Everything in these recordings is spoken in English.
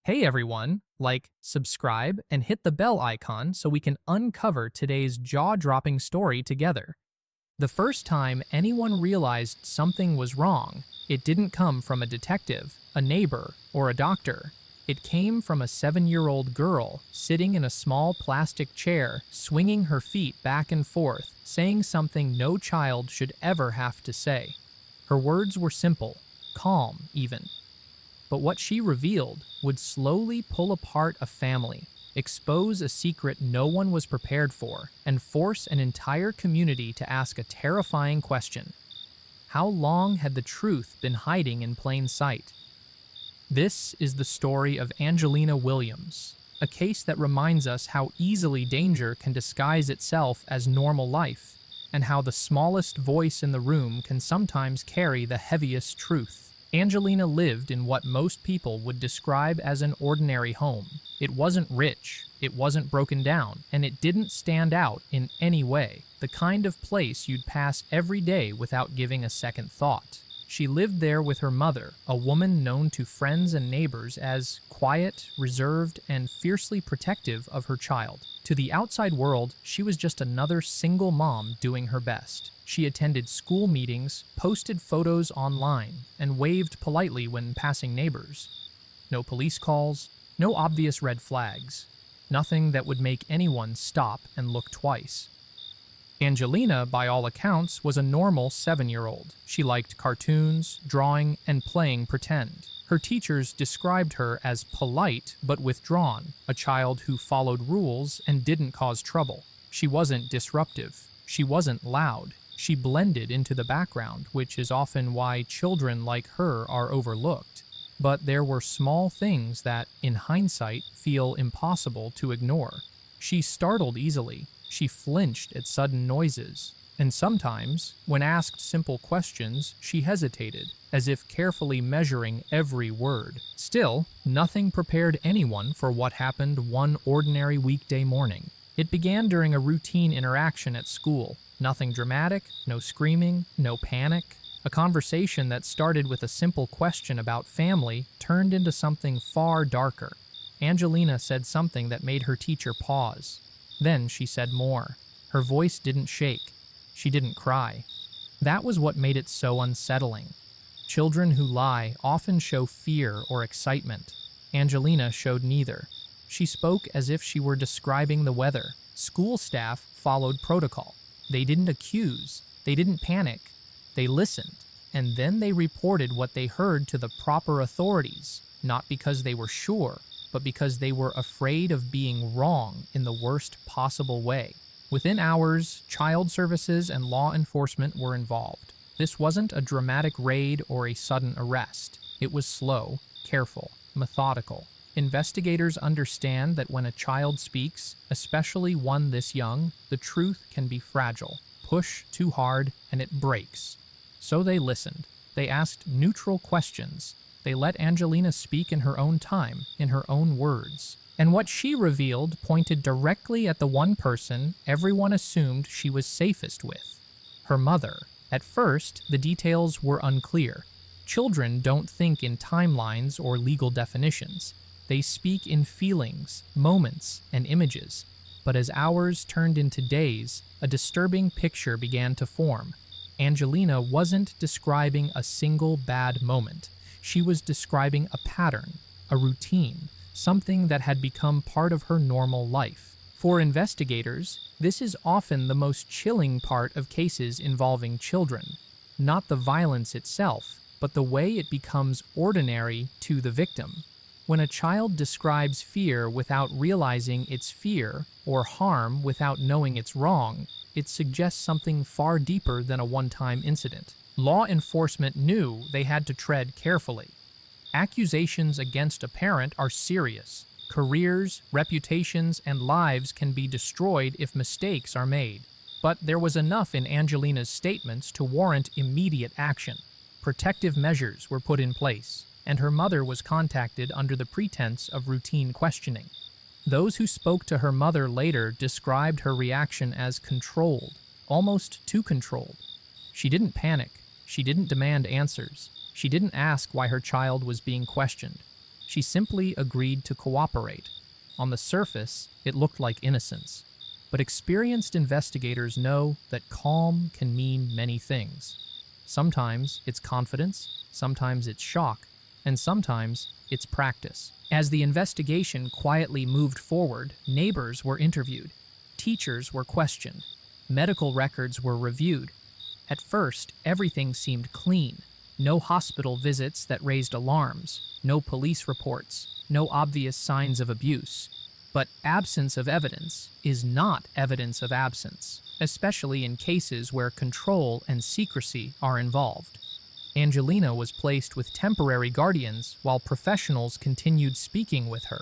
Hey everyone, like, subscribe, and hit the bell icon so we can uncover today's jaw-dropping story together. The first time anyone realized something was wrong, it didn't come from a detective, a neighbor, or a doctor. It came from a 7-year-old girl sitting in a small plastic chair, swinging her feet back and forth, saying something no child should ever have to say. Her words were simple, calm even. But what she revealed would slowly pull apart a family, expose a secret no one was prepared for, and force an entire community to ask a terrifying question. How long had the truth been hiding in plain sight? This is the story of Angelina Williams, a case that reminds us how easily danger can disguise itself as normal life, and how the smallest voice in the room can sometimes carry the heaviest truth. Angelina lived in what most people would describe as an ordinary home. It wasn't rich, it wasn't broken down, and it didn't stand out in any way. The kind of place you'd pass every day without giving a second thought. She lived there with her mother, a woman known to friends and neighbors as quiet, reserved, and fiercely protective of her child. To the outside world, she was just another single mom doing her best. She attended school meetings, posted photos online, and waved politely when passing neighbors. No police calls, no obvious red flags. Nothing that would make anyone stop and look twice. Angelina, by all accounts, was a normal 7-year-old. She liked cartoons, drawing, and playing pretend. Her teachers described her as polite but withdrawn, a child who followed rules and didn't cause trouble. She wasn't disruptive. She wasn't loud. She blended into the background, which is often why children like her are overlooked. But there were small things that, in hindsight, feel impossible to ignore. She startled easily. She flinched at sudden noises, and sometimes, when asked simple questions, she hesitated, as if carefully measuring every word. Still, nothing prepared anyone for what happened one ordinary weekday morning. It began during a routine interaction at school. Nothing dramatic, no screaming, no panic. A conversation that started with a simple question about family turned into something far darker. Angelina said something that made her teacher pause. Then she said more. Her voice didn't shake. She didn't cry. That was what made it so unsettling. Children who lie often show fear or excitement. Angelina showed neither. She spoke as if she were describing the weather. School staff followed protocol. They didn't accuse. They didn't panic. They listened. And then they reported what they heard to the proper authorities, not because they were sure, but because they were afraid of being wrong in the worst possible way. Within hours, child services and law enforcement were involved. This wasn't a dramatic raid or a sudden arrest. It was slow, careful, methodical. Investigators understand that when a child speaks, especially one this young, the truth can be fragile. Push too hard and it breaks. So they listened. They asked neutral questions. They let Angelina speak in her own time, in her own words. And what she revealed pointed directly at the one person everyone assumed she was safest with: her mother. At first, the details were unclear. Children don't think in timelines or legal definitions. They speak in feelings, moments, and images. But as hours turned into days, a disturbing picture began to form. Angelina wasn't describing a single bad moment. She was describing a pattern, a routine, something that had become part of her normal life. For investigators, this is often the most chilling part of cases involving children. Not the violence itself, but the way it becomes ordinary to the victim. When a child describes fear without realizing it's fear, or harm without knowing it's wrong, it suggests something far deeper than a one-time incident. Law enforcement knew they had to tread carefully. Accusations against a parent are serious. Careers, reputations, and lives can be destroyed if mistakes are made. But there was enough in Angelina's statements to warrant immediate action. Protective measures were put in place, and her mother was contacted under the pretense of routine questioning. Those who spoke to her mother later described her reaction as controlled, almost too controlled. She didn't panic. She didn't demand answers. She didn't ask why her child was being questioned. She simply agreed to cooperate. On the surface, it looked like innocence. But experienced investigators know that calm can mean many things. Sometimes it's confidence, sometimes it's shock, and sometimes it's practice. As the investigation quietly moved forward, neighbors were interviewed, teachers were questioned, medical records were reviewed. At first, everything seemed clean. No hospital visits that raised alarms, no police reports, no obvious signs of abuse. But absence of evidence is not evidence of absence, especially in cases where control and secrecy are involved. Angelina was placed with temporary guardians while professionals continued speaking with her.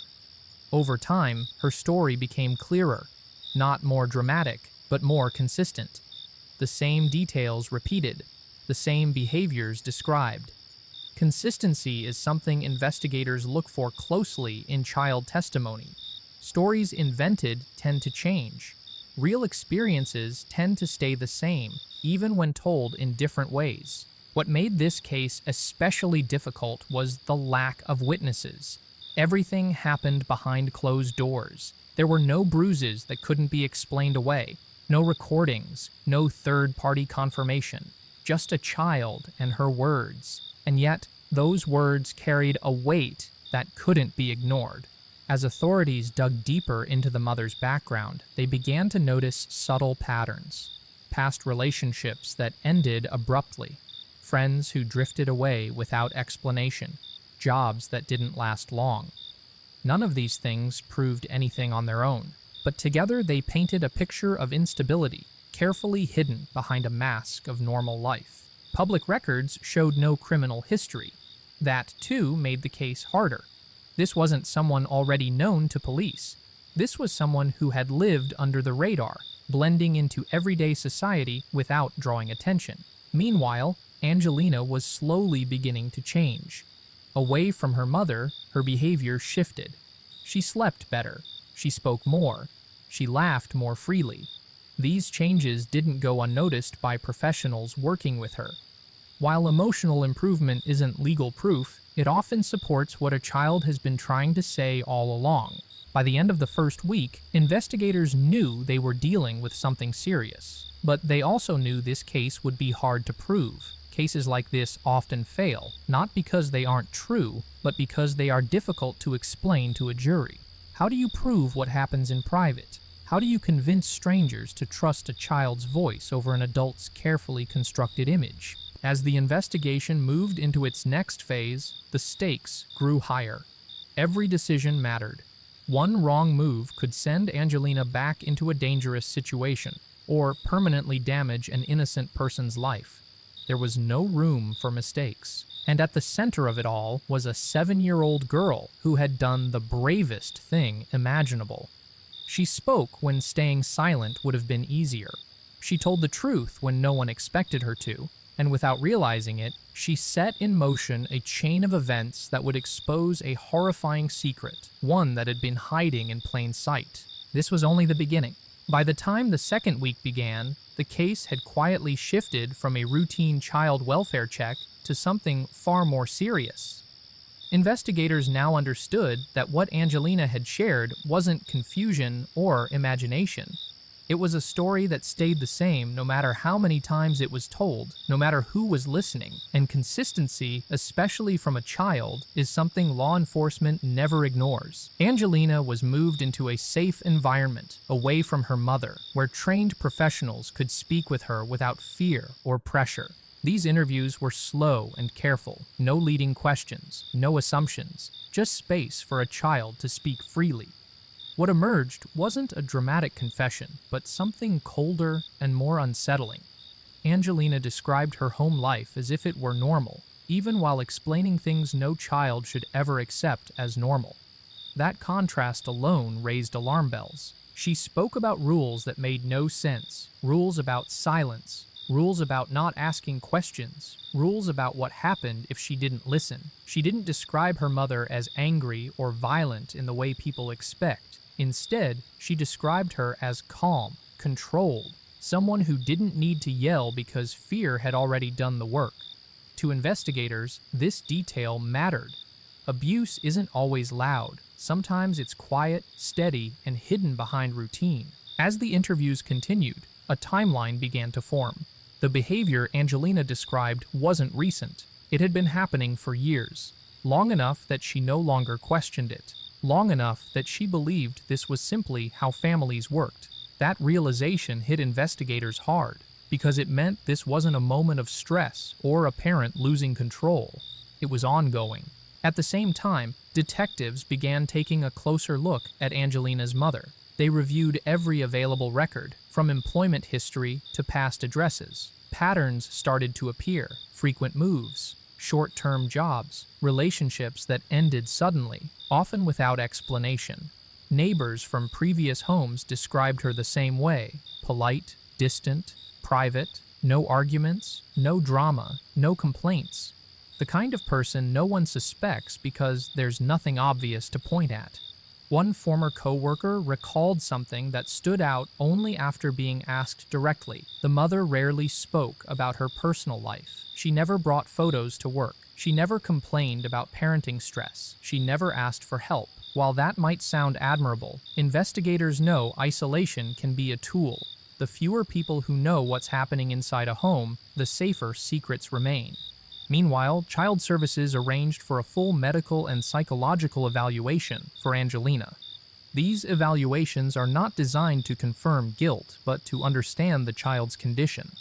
Over time, her story became clearer, not more dramatic, but more consistent. The same details repeated, the same behaviors described. Consistency is something investigators look for closely in child testimony. Stories invented tend to change. Real experiences tend to stay the same, even when told in different ways. What made this case especially difficult was the lack of witnesses. Everything happened behind closed doors. There were no bruises that couldn't be explained away, no recordings, no third-party confirmation, just a child and her words. And yet, those words carried a weight that couldn't be ignored. As authorities dug deeper into the mother's background, they began to notice subtle patterns. Past relationships that ended abruptly, friends who drifted away without explanation, jobs that didn't last long. None of these things proved anything on their own, but together they painted a picture of instability, carefully hidden behind a mask of normal life. Public records showed no criminal history. That, too, made the case harder. This wasn't someone already known to police. This was someone who had lived under the radar, blending into everyday society without drawing attention. Meanwhile, Angelina was slowly beginning to change. Away from her mother, her behavior shifted. She slept better. She spoke more. She laughed more freely. These changes didn't go unnoticed by professionals working with her. While emotional improvement isn't legal proof, it often supports what a child has been trying to say all along. By the end of the first week, investigators knew they were dealing with something serious. But they also knew this case would be hard to prove. Cases like this often fail, not because they aren't true, but because they are difficult to explain to a jury. How do you prove what happens in private? How do you convince strangers to trust a child's voice over an adult's carefully constructed image? As the investigation moved into its next phase, the stakes grew higher. Every decision mattered. One wrong move could send Angelina back into a dangerous situation, or permanently damage an innocent person's life. There was no room for mistakes. And at the center of it all was a 7-year-old girl who had done the bravest thing imaginable. She spoke when staying silent would have been easier. She told the truth when no one expected her to, and without realizing it, she set in motion a chain of events that would expose a horrifying secret, one that had been hiding in plain sight. This was only the beginning. By the time the second week began, the case had quietly shifted from a routine child welfare check to something far more serious. Investigators now understood that what Angelina had shared wasn't confusion or imagination. It was a story that stayed the same no matter how many times it was told, no matter who was listening, and consistency, especially from a child, is something law enforcement never ignores. Angelina was moved into a safe environment, away from her mother, where trained professionals could speak with her without fear or pressure. These interviews were slow and careful, no leading questions, no assumptions, just space for a child to speak freely. What emerged wasn't a dramatic confession, but something colder and more unsettling. Angelina described her home life as if it were normal, even while explaining things no child should ever accept as normal. That contrast alone raised alarm bells. She spoke about rules that made no sense, rules about silence, rules about not asking questions, rules about what happened if she didn't listen. She didn't describe her mother as angry or violent in the way people expect. Instead, she described her as calm, controlled, someone who didn't need to yell because fear had already done the work. To investigators, this detail mattered. Abuse isn't always loud. Sometimes it's quiet, steady, and hidden behind routine. As the interviews continued, a timeline began to form. The behavior Angelina described wasn't recent. It had been happening for years, long enough that she no longer questioned it, long enough that she believed this was simply how families worked. That realization hit investigators hard, because it meant this wasn't a moment of stress or a parent losing control. It was ongoing. At the same time, detectives began taking a closer look at Angelina's mother. They reviewed every available record, from employment history to past addresses. Patterns started to appear: frequent moves, short-term jobs, relationships that ended suddenly, often without explanation. Neighbors from previous homes described her the same way: polite, distant, private, no arguments, no drama, no complaints. The kind of person no one suspects because there's nothing obvious to point at. One former co-worker recalled something that stood out only after being asked directly. The mother rarely spoke about her personal life. She never brought photos to work. She never complained about parenting stress. She never asked for help. While that might sound admirable, investigators know isolation can be a tool. The fewer people who know what's happening inside a home, the safer secrets remain. Meanwhile, Child Services arranged for a full medical and psychological evaluation for Angelina. These evaluations are not designed to confirm guilt, but to understand the child's condition.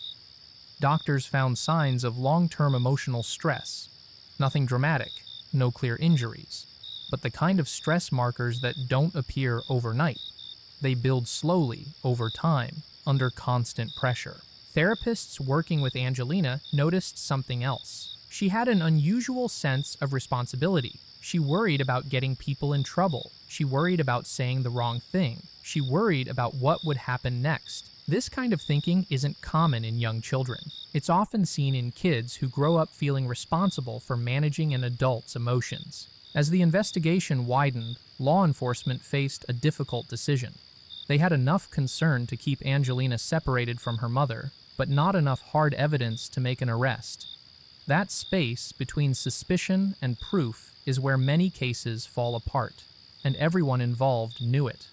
Doctors found signs of long-term emotional stress. Nothing dramatic, no clear injuries, but the kind of stress markers that don't appear overnight. They build slowly, over time, under constant pressure. Therapists working with Angelina noticed something else. She had an unusual sense of responsibility. She worried about getting people in trouble. She worried about saying the wrong thing. She worried about what would happen next. This kind of thinking isn't common in young children. It's often seen in kids who grow up feeling responsible for managing an adult's emotions. As the investigation widened, law enforcement faced a difficult decision. They had enough concern to keep Angelina separated from her mother, but not enough hard evidence to make an arrest. That space between suspicion and proof is where many cases fall apart, and everyone involved knew it.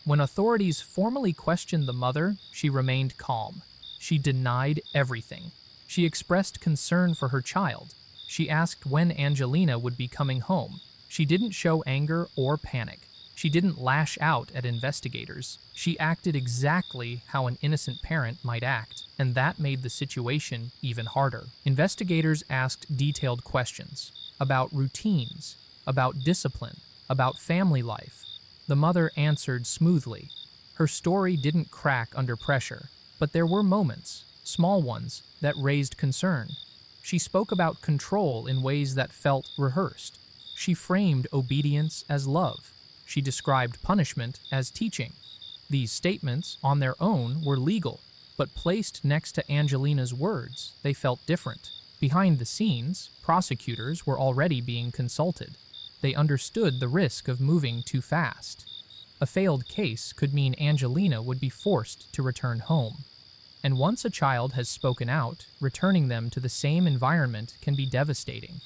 When authorities formally questioned the mother, she remained calm. She denied everything. She expressed concern for her child. She asked when Angelina would be coming home. She didn't show anger or panic. She didn't lash out at investigators. She acted exactly how an innocent parent might act, and that made the situation even harder. Investigators asked detailed questions about routines, about discipline, about family life. The mother answered smoothly. Her story didn't crack under pressure, but there were moments, small ones, that raised concern. She spoke about control in ways that felt rehearsed. She framed obedience as love. She described punishment as teaching. These statements, on their own, were legal, but placed next to Angelina's words, they felt different. Behind the scenes, prosecutors were already being consulted. They understood the risk of moving too fast. A failed case could mean Angelina would be forced to return home. And once a child has spoken out, returning them to the same environment can be devastating.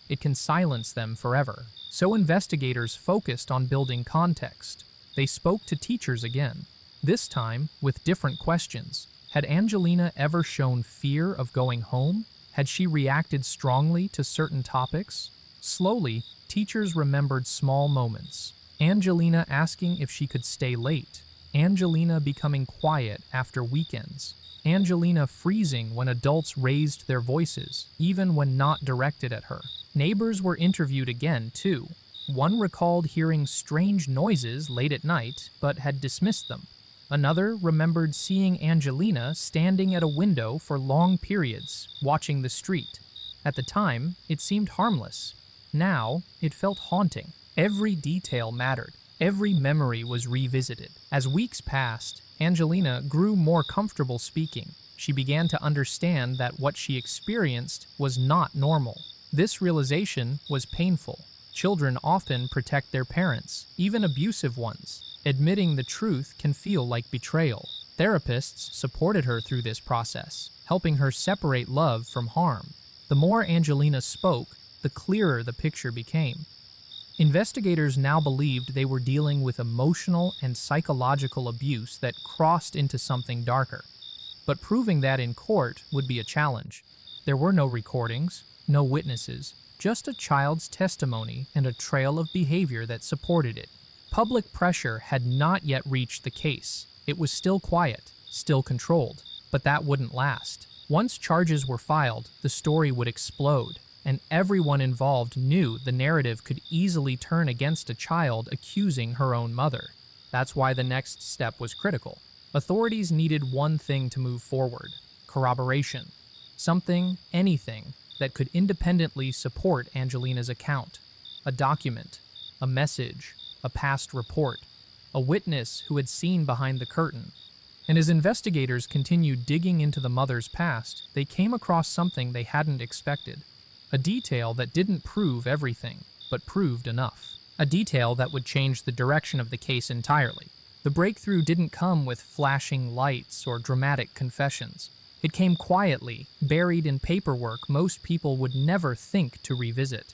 It can silence them forever. So investigators focused on building context. They spoke to teachers again, this time with different questions. Had Angelina ever shown fear of going home? Had she reacted strongly to certain topics? Slowly, teachers remembered small moments. Angelina asking if she could stay late. Angelina becoming quiet after weekends. Angelina freezing when adults raised their voices, even when not directed at her. Neighbors were interviewed again, too. One recalled hearing strange noises late at night, but had dismissed them. Another remembered seeing Angelina standing at a window for long periods, watching the street. At the time, it seemed harmless. Now, it felt haunting. Every detail mattered. Every memory was revisited. As weeks passed, Angelina grew more comfortable speaking. She began to understand that what she experienced was not normal. This realization was painful. Children often protect their parents, even abusive ones. Admitting the truth can feel like betrayal. Therapists supported her through this process, helping her separate love from harm. The more Angelina spoke, the clearer the picture became. Investigators now believed they were dealing with emotional and psychological abuse that crossed into something darker. But proving that in court would be a challenge. There were no recordings, no witnesses, just a child's testimony and a trail of behavior that supported it. Public pressure had not yet reached the case. It was still quiet, still controlled, but that wouldn't last. Once charges were filed, the story would explode, and everyone involved knew the narrative could easily turn against a child accusing her own mother. That's why the next step was critical. Authorities needed one thing to move forward: corroboration. Something, anything, that could independently support Angelina's account. A document, a message, a past report, a witness who had seen behind the curtain. And as investigators continued digging into the mother's past, they came across something they hadn't expected. A detail that didn't prove everything, but proved enough. A detail that would change the direction of the case entirely. The breakthrough didn't come with flashing lights or dramatic confessions. It came quietly, buried in paperwork most people would never think to revisit.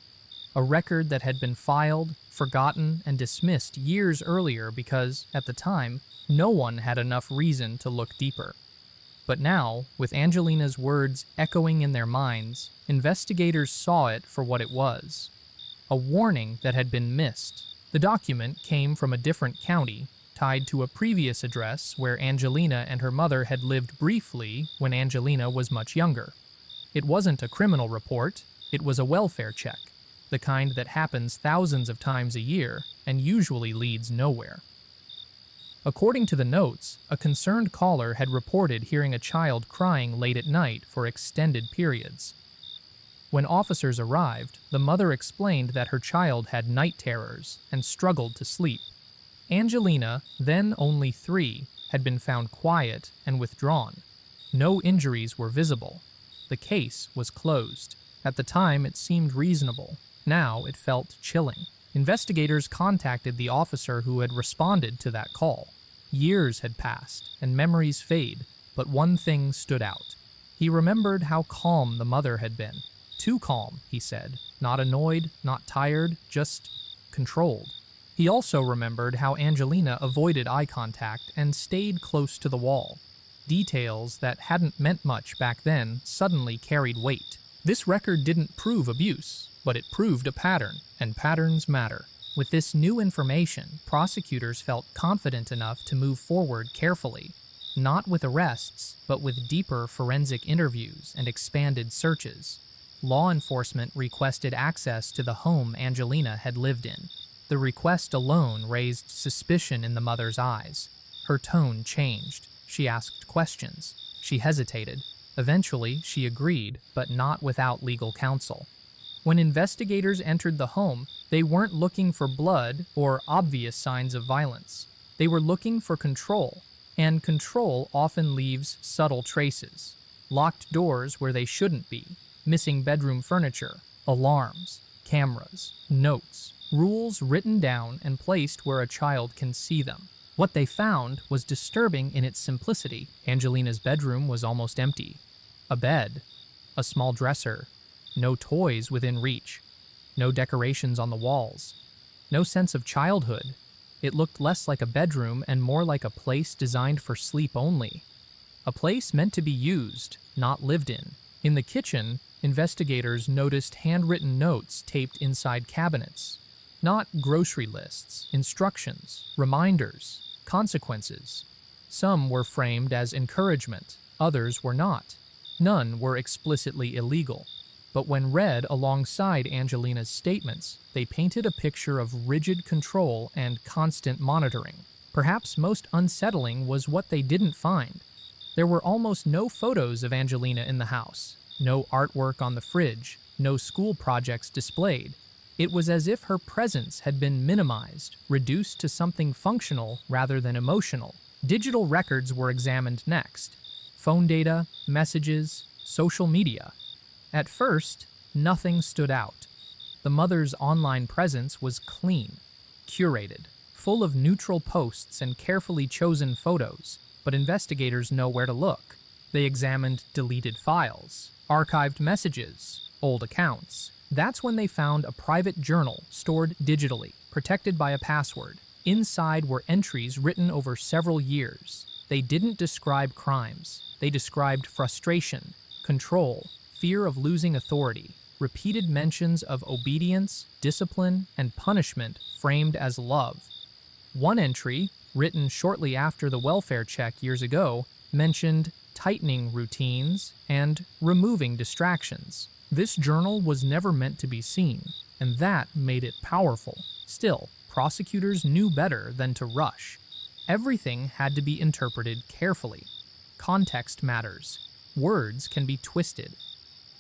A record that had been filed, forgotten, and dismissed years earlier because, at the time, no one had enough reason to look deeper. But now, with Angelina's words echoing in their minds, investigators saw it for what it was. A warning that had been missed. The document came from a different county, tied to a previous address where Angelina and her mother had lived briefly when Angelina was much younger. It wasn't a criminal report, it was a welfare check, the kind that happens thousands of times a year and usually leads nowhere. According to the notes, a concerned caller had reported hearing a child crying late at night for extended periods. When officers arrived, the mother explained that her child had night terrors and struggled to sleep. Angelina, then only 3, had been found quiet and withdrawn. No injuries were visible. The case was closed. At the time, it seemed reasonable. Now, it felt chilling. Investigators contacted the officer who had responded to that call. Years had passed, and memories fade, but one thing stood out. He remembered how calm the mother had been. Too calm, he said. Not annoyed, not tired, just controlled. He also remembered how Angelina avoided eye contact and stayed close to the wall. Details that hadn't meant much back then suddenly carried weight. This record didn't prove abuse, but it proved a pattern, and patterns matter. With this new information, prosecutors felt confident enough to move forward carefully, not with arrests, but with deeper forensic interviews and expanded searches. Law enforcement requested access to the home Angelina had lived in. The request alone raised suspicion in the mother's eyes. Her tone changed. She asked questions. She hesitated. Eventually, she agreed, but not without legal counsel. When investigators entered the home, they weren't looking for blood or obvious signs of violence. They were looking for control, and control often leaves subtle traces. Locked doors where they shouldn't be, missing bedroom furniture, alarms, cameras, notes, rules written down and placed where a child can see them. What they found was disturbing in its simplicity. Angelina's bedroom was almost empty. A bed, a small dresser, no toys within reach, no decorations on the walls, no sense of childhood. It looked less like a bedroom and more like a place designed for sleep only. A place meant to be used, not lived in. In the kitchen, investigators noticed handwritten notes taped inside cabinets. Not grocery lists, instructions, reminders, consequences. Some were framed as encouragement, others were not. None were explicitly illegal. But when read alongside Angelina's statements, they painted a picture of rigid control and constant monitoring. Perhaps most unsettling was what they didn't find. There were almost no photos of Angelina in the house, no artwork on the fridge, no school projects displayed. It was as if her presence had been minimized, reduced to something functional rather than emotional. Digital records were examined next. Phone data, messages, social media. At first, nothing stood out. The mother's online presence was clean, curated, full of neutral posts and carefully chosen photos, but investigators know where to look. They examined deleted files, archived messages, old accounts, That's when they found a private journal stored digitally, protected by a password. Inside were entries written over several years. They didn't describe crimes. They described frustration, control, fear of losing authority, repeated mentions of obedience, discipline, and punishment framed as love. One entry, written shortly after the welfare check years ago, mentioned tightening routines and removing distractions. This journal was never meant to be seen, and that made it powerful. Still, prosecutors knew better than to rush. Everything had to be interpreted carefully. Context matters. Words can be twisted.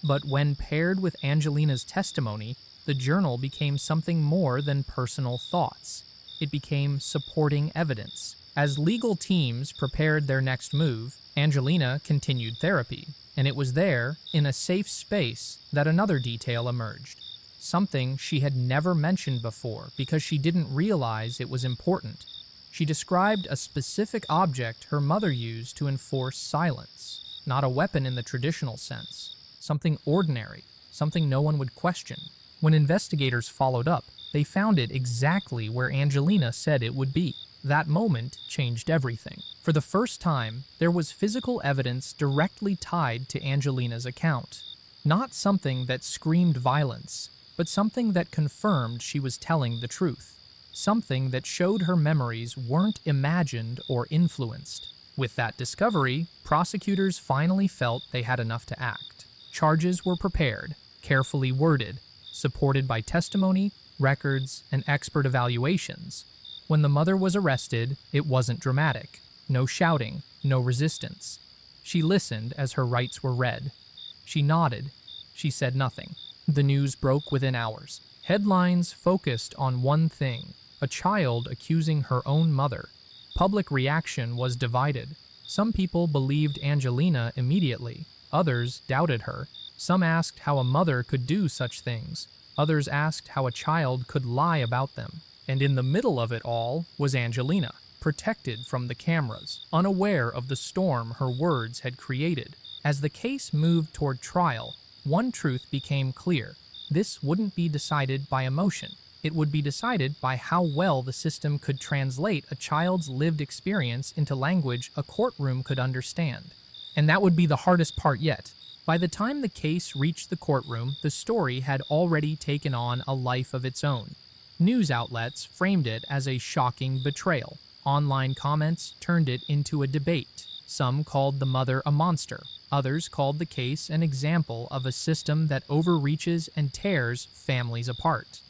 But when paired with Angelina's testimony, the journal became something more than personal thoughts. It became supporting evidence. As legal teams prepared their next move, Angelina continued therapy, and it was there, in a safe space, that another detail emerged. Something she had never mentioned before because she didn't realize it was important. She described a specific object her mother used to enforce silence, not a weapon in the traditional sense, something ordinary, something no one would question. When investigators followed up, they found it exactly where Angelina said it would be. That moment changed everything. For the first time, there was physical evidence directly tied to Angelina's account. Not something that screamed violence, but something that confirmed she was telling the truth. Something that showed her memories weren't imagined or influenced. With that discovery, prosecutors finally felt they had enough to act. Charges were prepared, carefully worded, supported by testimony, records, and expert evaluations. When the mother was arrested, it wasn't dramatic. No shouting, no resistance. She listened as her rights were read. She nodded. She said nothing. The news broke within hours. Headlines focused on one thing: a child accusing her own mother. Public reaction was divided. Some people believed Angelina immediately. Others doubted her. Some asked how a mother could do such things. Others asked how a child could lie about them. And in the middle of it all was Angelina, protected from the cameras, unaware of the storm her words had created. As the case moved toward trial, one truth became clear. This wouldn't be decided by emotion. It would be decided by how well the system could translate a child's lived experience into language a courtroom could understand. And that would be the hardest part yet. By the time the case reached the courtroom, the story had already taken on a life of its own. News outlets framed it as a shocking betrayal. Online comments turned it into a debate. Some called the mother a monster. Others called the case an example of a system that overreaches and tears families apart.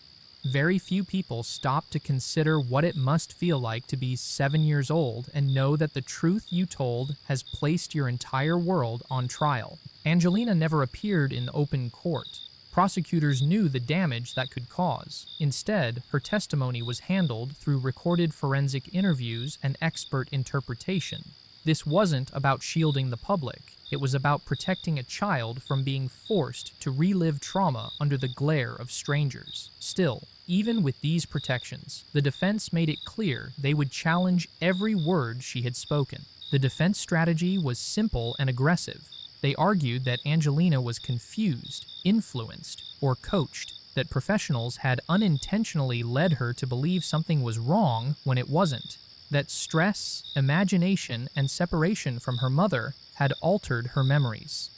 Very few people stopped to consider what it must feel like to be 7 years old and know that the truth you told has placed your entire world on trial. Angelina never appeared in open court. Prosecutors knew the damage that could cause. Instead, her testimony was handled through recorded forensic interviews and expert interpretation. This wasn't about shielding the public. It was about protecting a child from being forced to relive trauma under the glare of strangers. Still, even with these protections, the defense made it clear they would challenge every word she had spoken. The defense strategy was simple and aggressive. They argued that Angelina was confused, influenced, or coached, that professionals had unintentionally led her to believe something was wrong when it wasn't, that stress, imagination, and separation from her mother had altered her memories.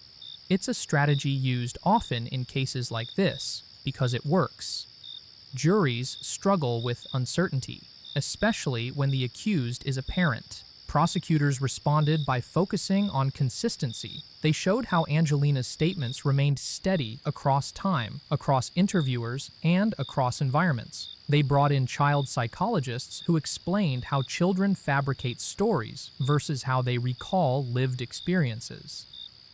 It's a strategy used often in cases like this because it works. Juries struggle with uncertainty, especially when the accused is a parent. Prosecutors responded by focusing on consistency. They showed how Angelina's statements remained steady across time, across interviewers, and across environments. They brought in child psychologists who explained how children fabricate stories versus how they recall lived experiences.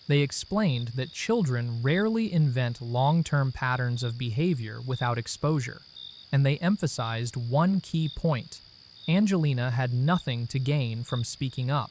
They explained that children rarely invent long-term patterns of behavior without exposure. And they emphasized one key point: Angelina had nothing to gain from speaking up.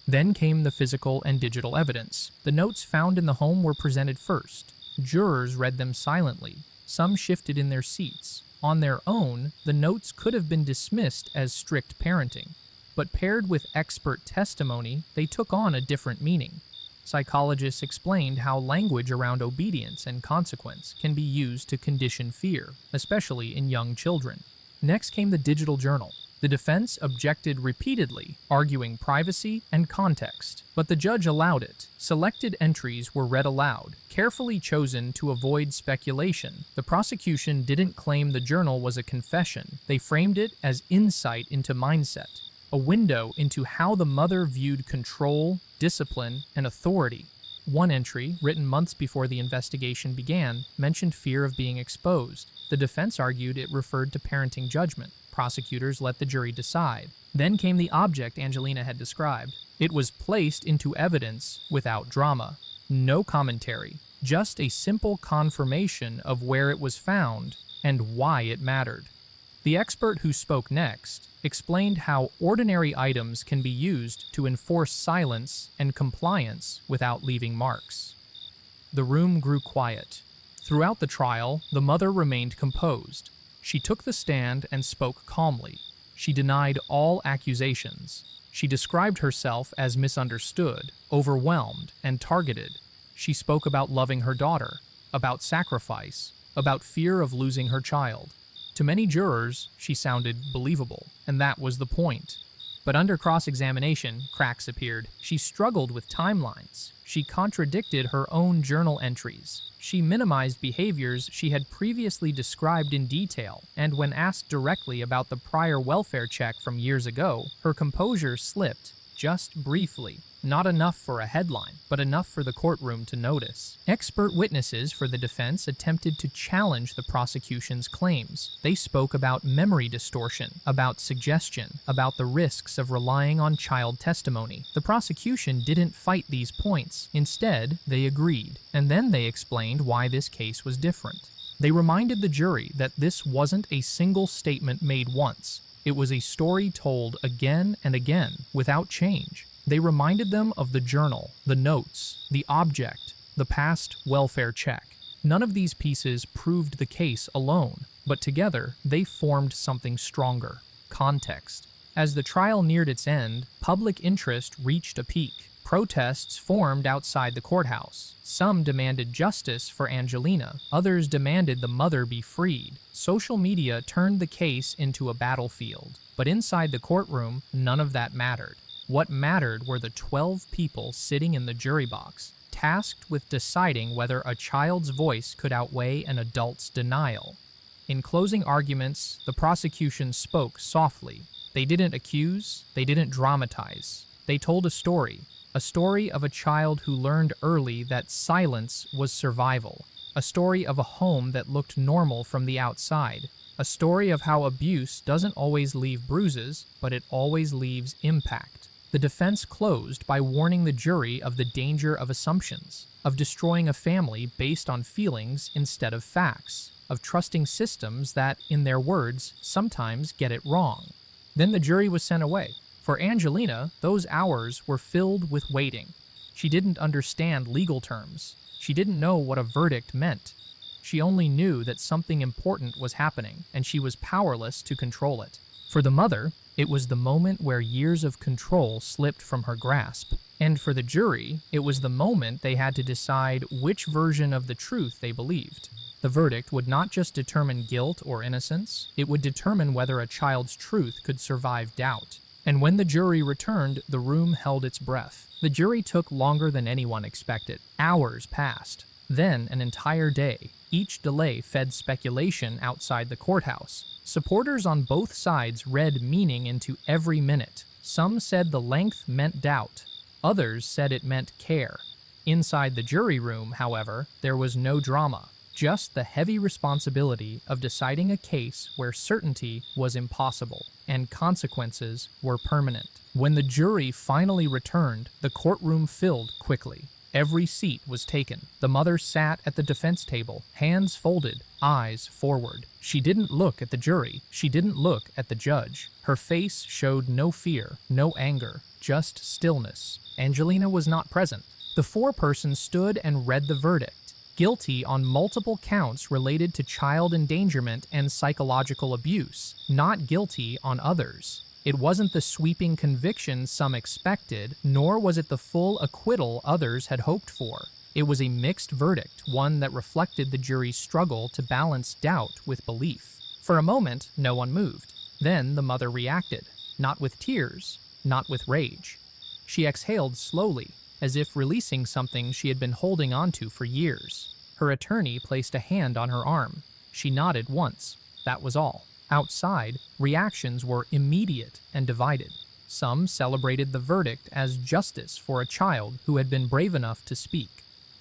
Then came the physical and digital evidence. The notes found in the home were presented first. Jurors read them silently. Some shifted in their seats. On their own, the notes could have been dismissed as strict parenting. But paired with expert testimony, they took on a different meaning. Psychologists explained how language around obedience and consequence can be used to condition fear, especially in young children. Next came the digital journal. The defense objected repeatedly, arguing privacy and context, but the judge allowed it. Selected entries were read aloud, carefully chosen to avoid speculation. The prosecution didn't claim the journal was a confession. They framed it as insight into mindset, a window into how the mother viewed control, discipline, and authority. One entry, written months before the investigation began, mentioned fear of being exposed. The defense argued it referred to parenting judgment. Prosecutors let the jury decide. Then came the object Angelina had described. It was placed into evidence without drama. No commentary, just a simple confirmation of where it was found and why it mattered. The expert who spoke next explained how ordinary items can be used to enforce silence and compliance without leaving marks. The room grew quiet. Throughout the trial, the mother remained composed. She took the stand and spoke calmly. She denied all accusations. She described herself as misunderstood, overwhelmed, and targeted. She spoke about loving her daughter, about sacrifice, about fear of losing her child. To many jurors, she sounded believable, and that was the point. But under cross-examination, cracks appeared. She struggled with timelines. She contradicted her own journal entries. She minimized behaviors she had previously described in detail, and when asked directly about the prior welfare check from years ago, her composure slipped, just briefly. Not enough for a headline, but enough for the courtroom to notice. Expert witnesses for the defense attempted to challenge the prosecution's claims. They spoke about memory distortion, about suggestion, about the risks of relying on child testimony. The prosecution didn't fight these points. Instead, they agreed, and then they explained why this case was different. They reminded the jury that this wasn't a single statement made once. It was a story told again and again, without change. They reminded them of the journal, the notes, the object, the past welfare check. None of these pieces proved the case alone, but together they formed something stronger: context. As the trial neared its end, public interest reached a peak. Protests formed outside the courthouse. Some demanded justice for Angelina, others demanded the mother be freed. Social media turned the case into a battlefield. But inside the courtroom, none of that mattered. What mattered were the 12 people sitting in the jury box, tasked with deciding whether a child's voice could outweigh an adult's denial. In closing arguments, the prosecution spoke softly. They didn't accuse, they didn't dramatize. They told a story of a child who learned early that silence was survival, a story of a home that looked normal from the outside, a story of how abuse doesn't always leave bruises, but it always leaves impact. The defense closed by warning the jury of the danger of assumptions, of destroying a family based on feelings instead of facts, of trusting systems that, in their words, sometimes get it wrong. Then the jury was sent away. For Angelina, those hours were filled with waiting. She didn't understand legal terms. She didn't know what a verdict meant. She only knew that something important was happening, and she was powerless to control it. For the mother, it was the moment where years of control slipped from her grasp. And for the jury, it was the moment they had to decide which version of the truth they believed. The verdict would not just determine guilt or innocence, it would determine whether a child's truth could survive doubt. And when the jury returned, the room held its breath. The jury took longer than anyone expected. Hours passed. Then an entire day. Each delay fed speculation outside the courthouse. Supporters on both sides read meaning into every minute. Some said the length meant doubt. Others said it meant care. Inside the jury room, however, there was no drama. Just the heavy responsibility of deciding a case where certainty was impossible and consequences were permanent. When the jury finally returned, the courtroom filled quickly. Every seat was taken. The mother sat at the defense table, hands folded, eyes forward. She didn't look at the jury. She didn't look at the judge. Her face showed no fear, no anger, just stillness. Angelina was not present. The foreperson stood and read the verdict. Guilty on multiple counts related to child endangerment and psychological abuse, not guilty on others. It wasn't the sweeping conviction some expected, nor was it the full acquittal others had hoped for. It was a mixed verdict, one that reflected the jury's struggle to balance doubt with belief. For a moment, no one moved. Then the mother reacted, not with tears, not with rage. She exhaled slowly, as if releasing something she had been holding onto for years. Her attorney placed a hand on her arm. She nodded once. That was all. Outside, reactions were immediate and divided. Some celebrated the verdict as justice for a child who had been brave enough to speak.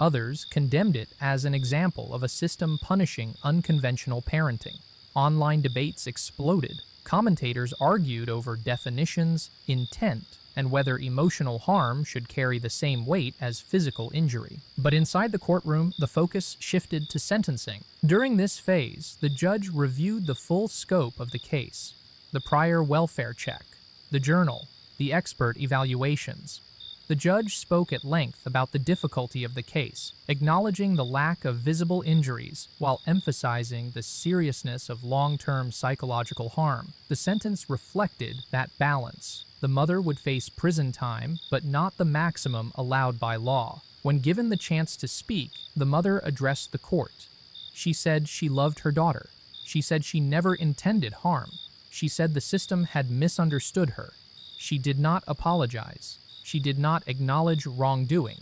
Others condemned it as an example of a system punishing unconventional parenting. Online debates exploded. Commentators argued over definitions, intent, and whether emotional harm should carry the same weight as physical injury. But inside the courtroom, the focus shifted to sentencing. During this phase, the judge reviewed the full scope of the case: the prior welfare check, the journal, the expert evaluations. The judge spoke at length about the difficulty of the case, acknowledging the lack of visible injuries while emphasizing the seriousness of long-term psychological harm. The sentence reflected that balance. The mother would face prison time, but not the maximum allowed by law. When given the chance to speak, the mother addressed the court. She said she loved her daughter. She said she never intended harm. She said the system had misunderstood her. She did not apologize. She did not acknowledge wrongdoing.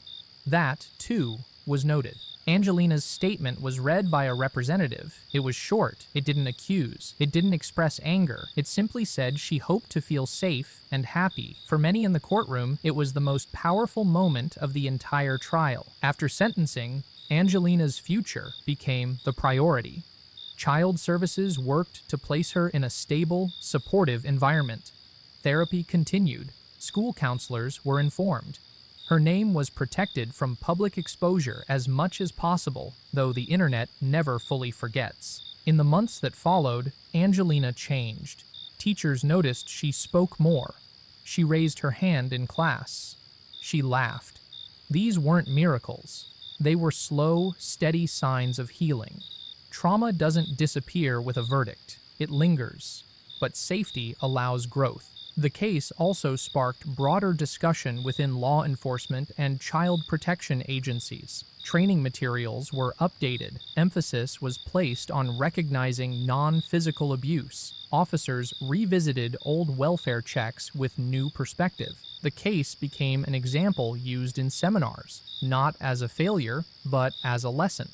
That, too, was noted. Angelina's statement was read by a representative. It was short. It didn't accuse. It didn't express anger. It simply said she hoped to feel safe and happy. For many in the courtroom, it was the most powerful moment of the entire trial. After sentencing, Angelina's future became the priority. Child services worked to place her in a stable, supportive environment. Therapy continued. School counselors were informed. Her name was protected from public exposure as much as possible, though the internet never fully forgets. In the months that followed, Angelina changed. Teachers noticed she spoke more. She raised her hand in class. She laughed. These weren't miracles. They were slow, steady signs of healing. Trauma doesn't disappear with a verdict. It lingers. But safety allows growth. The case also sparked broader discussion within law enforcement and child protection agencies. Training materials were updated. Emphasis was placed on recognizing non-physical abuse. Officers revisited old welfare checks with new perspective. The case became an example used in seminars, not as a failure, but as a lesson.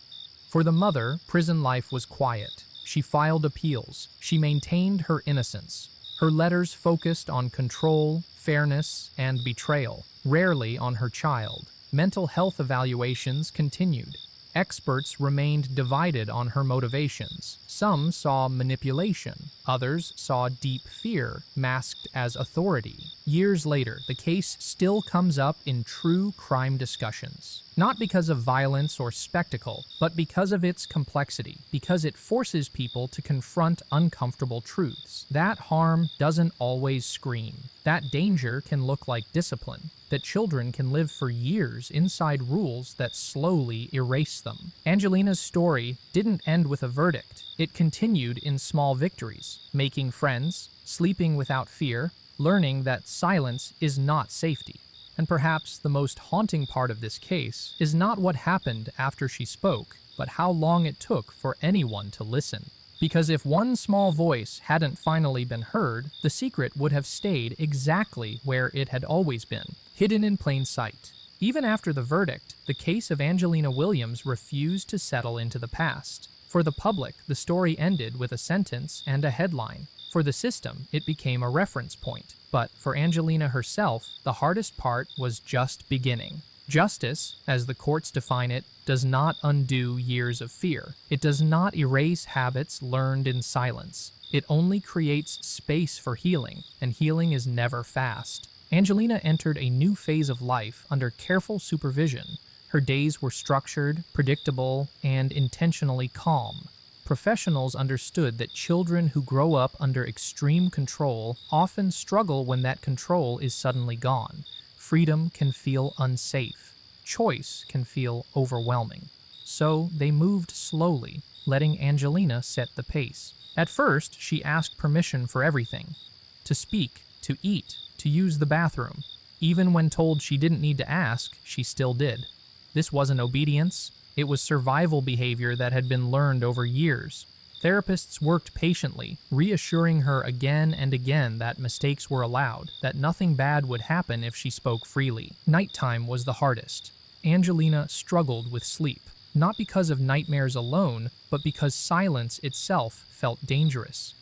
For the mother, prison life was quiet. She filed appeals. She maintained her innocence. Her letters focused on control, fairness, and betrayal, rarely on her child. Mental health evaluations continued. Experts remained divided on her motivations. Some saw manipulation. Others saw deep fear, masked as authority. Years later, the case still comes up in true crime discussions. Not because of violence or spectacle, but because of its complexity, because it forces people to confront uncomfortable truths. That harm doesn't always scream. That danger can look like discipline. That children can live for years inside rules that slowly erase them. Angelina's story didn't end with a verdict. It continued in small victories, making friends, sleeping without fear, learning that silence is not safety. And perhaps the most haunting part of this case is not what happened after she spoke, but how long it took for anyone to listen. Because if one small voice hadn't finally been heard, the secret would have stayed exactly where it had always been, hidden in plain sight. Even after the verdict, the case of Angelina Williams refused to settle into the past. For the public, the story ended with a sentence and a headline. For the system, it became a reference point. But for Angelina herself, the hardest part was just beginning. Justice, as the courts define it, does not undo years of fear. It does not erase habits learned in silence. It only creates space for healing, and healing is never fast. Angelina entered a new phase of life under careful supervision. Her days were structured, predictable, and intentionally calm. Professionals understood that children who grow up under extreme control often struggle when that control is suddenly gone. Freedom can feel unsafe. Choice can feel overwhelming. So they moved slowly, letting Angelina set the pace. At first, she asked permission for everything. To speak, to eat, to use the bathroom. Even when told she didn't need to ask, she still did. This wasn't obedience, it was survival behavior that had been learned over years. Therapists worked patiently, reassuring her again and again that mistakes were allowed, that nothing bad would happen if she spoke freely. Nighttime was the hardest. Angelina struggled with sleep, not because of nightmares alone, but because silence itself felt dangerous.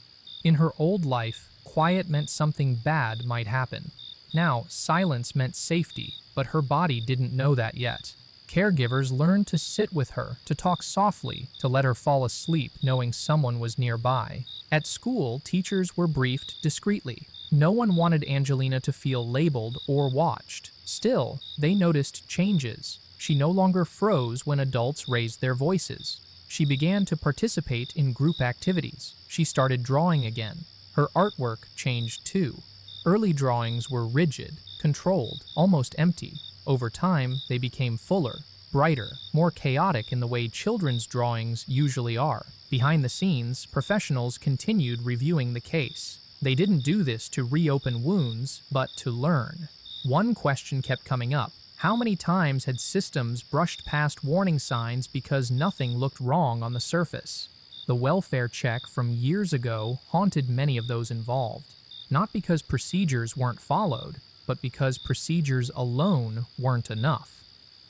In her old life, quiet meant something bad might happen. Now, silence meant safety, but her body didn't know that yet. Caregivers learned to sit with her, to talk softly, to let her fall asleep knowing someone was nearby. At school, teachers were briefed discreetly. No one wanted Angelina to feel labeled or watched. Still, they noticed changes. She no longer froze when adults raised their voices. She began to participate in group activities. She started drawing again. Her artwork changed too. Early drawings were rigid, controlled, almost empty. Over time, they became fuller, brighter, more chaotic in the way children's drawings usually are. Behind the scenes, professionals continued reviewing the case. They didn't do this to reopen wounds, but to learn. One question kept coming up. How many times had systems brushed past warning signs because nothing looked wrong on the surface? The welfare check from years ago haunted many of those involved. Not because procedures weren't followed, but because procedures alone weren't enough.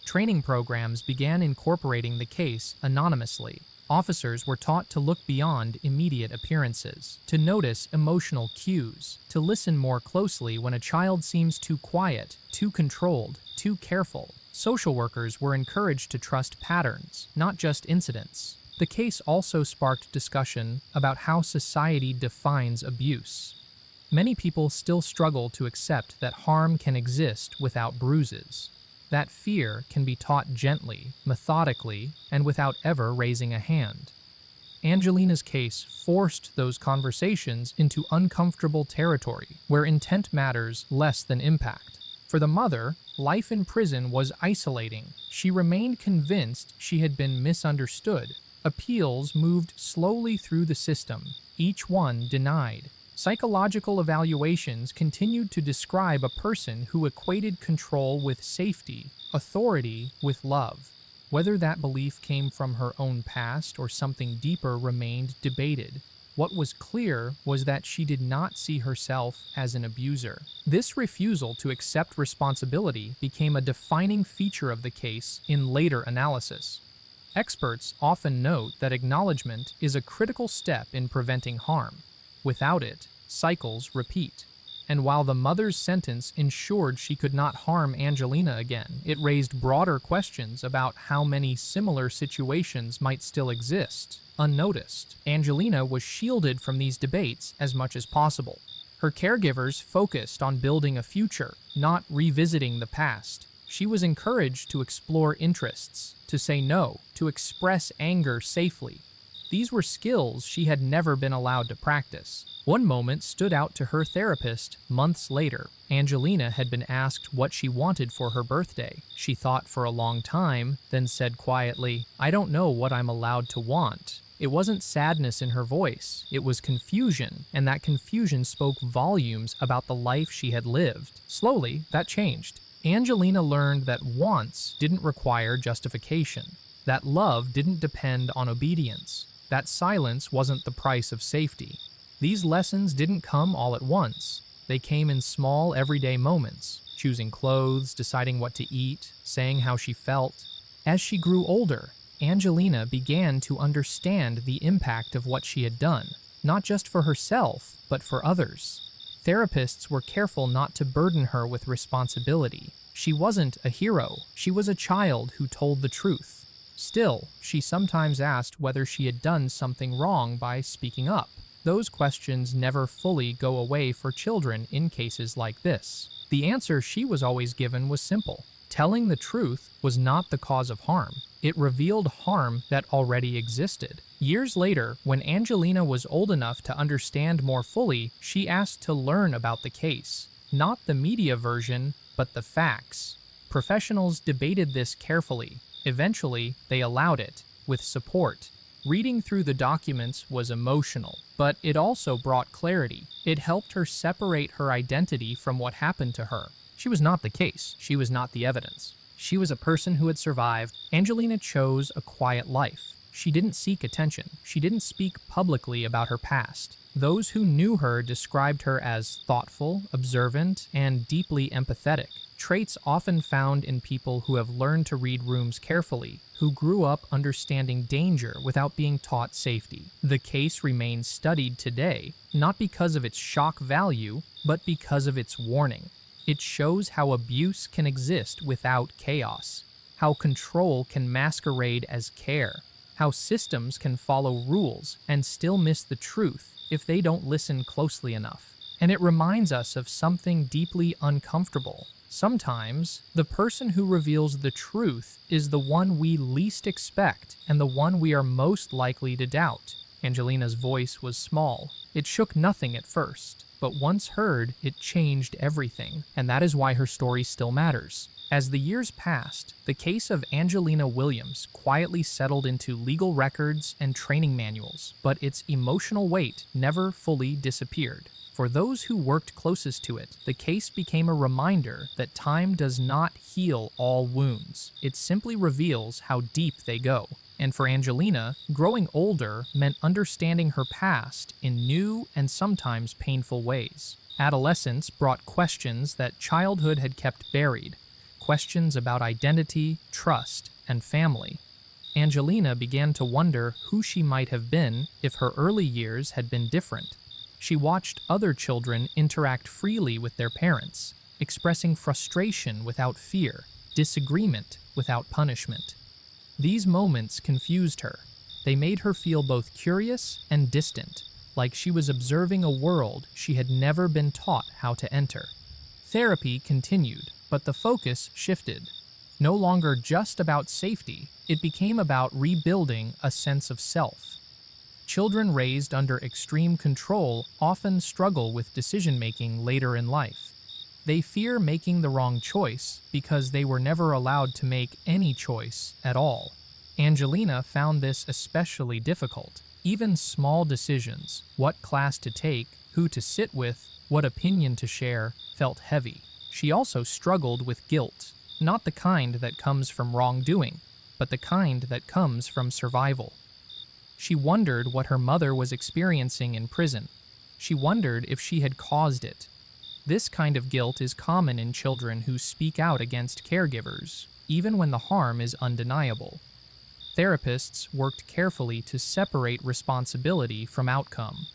Training programs began incorporating the case anonymously. Officers were taught to look beyond immediate appearances, to notice emotional cues, to listen more closely when a child seems too quiet, too controlled, too careful. Social workers were encouraged to trust patterns, not just incidents. The case also sparked discussion about how society defines abuse. Many people still struggle to accept that harm can exist without bruises. That fear can be taught gently, methodically, and without ever raising a hand. Angelina's case forced those conversations into uncomfortable territory, where intent matters less than impact. For the mother, life in prison was isolating. She remained convinced she had been misunderstood. Appeals moved slowly through the system, each one denied. Psychological evaluations continued to describe a person who equated control with safety, authority with love. Whether that belief came from her own past or something deeper remained debated. What was clear was that she did not see herself as an abuser. This refusal to accept responsibility became a defining feature of the case in later analysis. Experts often note that acknowledgement is a critical step in preventing harm. Without it, cycles repeat. And while the mother's sentence ensured she could not harm Angelina again, it raised broader questions about how many similar situations might still exist, unnoticed. Angelina was shielded from these debates as much as possible. Her caregivers focused on building a future, not revisiting the past. She was encouraged to explore interests, to say no, to express anger safely. These were skills she had never been allowed to practice. One moment stood out to her therapist months later. Angelina had been asked what she wanted for her birthday. She thought for a long time, then said quietly, "I don't know what I'm allowed to want." It wasn't sadness in her voice, it was confusion, and that confusion spoke volumes about the life she had lived. Slowly, that changed. Angelina learned that wants didn't require justification, that love didn't depend on obedience, that silence wasn't the price of safety. These lessons didn't come all at once. They came in small, everyday moments, choosing clothes, deciding what to eat, saying how she felt. As she grew older, Angelina began to understand the impact of what she had done, not just for herself, but for others. Therapists were careful not to burden her with responsibility. She wasn't a hero, she was a child who told the truth. Still, she sometimes asked whether she had done something wrong by speaking up. Those questions never fully go away for children in cases like this. The answer she was always given was simple. Telling the truth was not the cause of harm. It revealed harm that already existed. Years later, when Angelina was old enough to understand more fully, she asked to learn about the case. Not the media version, but the facts. Professionals debated this carefully. Eventually, they allowed it, with support. Reading through the documents was emotional, but it also brought clarity. It helped her separate her identity from what happened to her. She was not the case. She was not the evidence. She was a person who had survived. Angelina chose a quiet life. She didn't seek attention. She didn't speak publicly about her past. Those who knew her described her as thoughtful, observant, and deeply empathetic, traits often found in people who have learned to read rooms carefully, who grew up understanding danger without being taught safety. The case remains studied today, not because of its shock value, but because of its warning. It shows how abuse can exist without chaos, how control can masquerade as care, how systems can follow rules and still miss the truth if they don't listen closely enough. And it reminds us of something deeply uncomfortable. Sometimes, the person who reveals the truth is the one we least expect and the one we are most likely to doubt. Angelina's voice was small. It shook nothing at first, but once heard, it changed everything, and that is why her story still matters. As the years passed, the case of Angelina Williams quietly settled into legal records and training manuals, but its emotional weight never fully disappeared. For those who worked closest to it, the case became a reminder that time does not heal all wounds. It simply reveals how deep they go. And for Angelina, growing older meant understanding her past in new and sometimes painful ways. Adolescence brought questions that childhood had kept buried, questions about identity, trust, and family. Angelina began to wonder who she might have been if her early years had been different. She watched other children interact freely with their parents, expressing frustration without fear, disagreement without punishment. These moments confused her. They made her feel both curious and distant, like she was observing a world she had never been taught how to enter. Therapy continued, but the focus shifted. No longer just about safety, it became about rebuilding a sense of self. Children raised under extreme control often struggle with decision-making later in life. They fear making the wrong choice because they were never allowed to make any choice at all. Angelina found this especially difficult. Even small decisions, what class to take, who to sit with, what opinion to share, felt heavy. She also struggled with guilt, not the kind that comes from wrongdoing, but the kind that comes from survival. She wondered what her mother was experiencing in prison. She wondered if she had caused it. This kind of guilt is common in children who speak out against caregivers, even when the harm is undeniable. Therapists worked carefully to separate responsibility from outcome.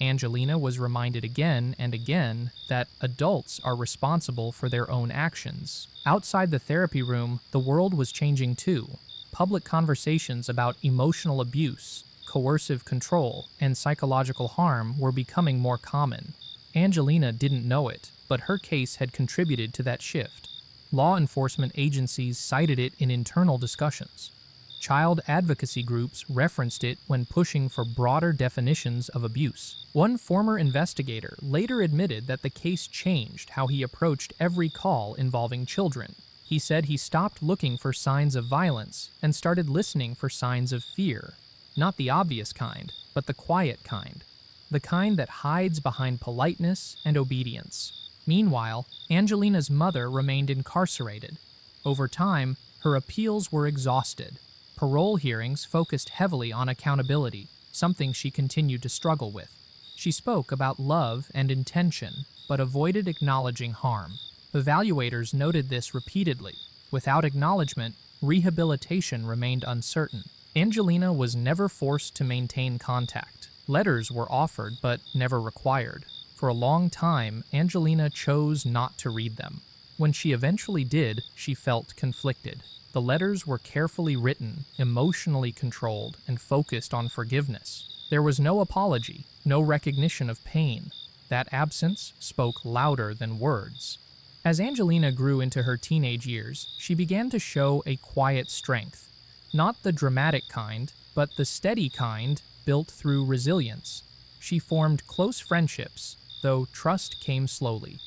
Angelina was reminded again and again that adults are responsible for their own actions. Outside the therapy room, the world was changing too. Public conversations about emotional abuse, coercive control, and psychological harm were becoming more common. Angelina didn't know it, but her case had contributed to that shift. Law enforcement agencies cited it in internal discussions. Child advocacy groups referenced it when pushing for broader definitions of abuse. One former investigator later admitted that the case changed how he approached every call involving children. He said he stopped looking for signs of violence and started listening for signs of fear. Not the obvious kind, but the quiet kind. The kind that hides behind politeness and obedience. Meanwhile, Angelina's mother remained incarcerated. Over time, her appeals were exhausted. Parole hearings focused heavily on accountability, something she continued to struggle with. She spoke about love and intention, but avoided acknowledging harm. Evaluators noted this repeatedly. Without acknowledgement, rehabilitation remained uncertain. Angelina was never forced to maintain contact. Letters were offered but never required. For a long time, Angelina chose not to read them. When she eventually did, she felt conflicted. The letters were carefully written, emotionally controlled, and focused on forgiveness. There was no apology, no recognition of pain. That absence spoke louder than words. As Angelina grew into her teenage years, she began to show a quiet strength. Not the dramatic kind, but the steady kind built through resilience. She formed close friendships, though trust came slowly.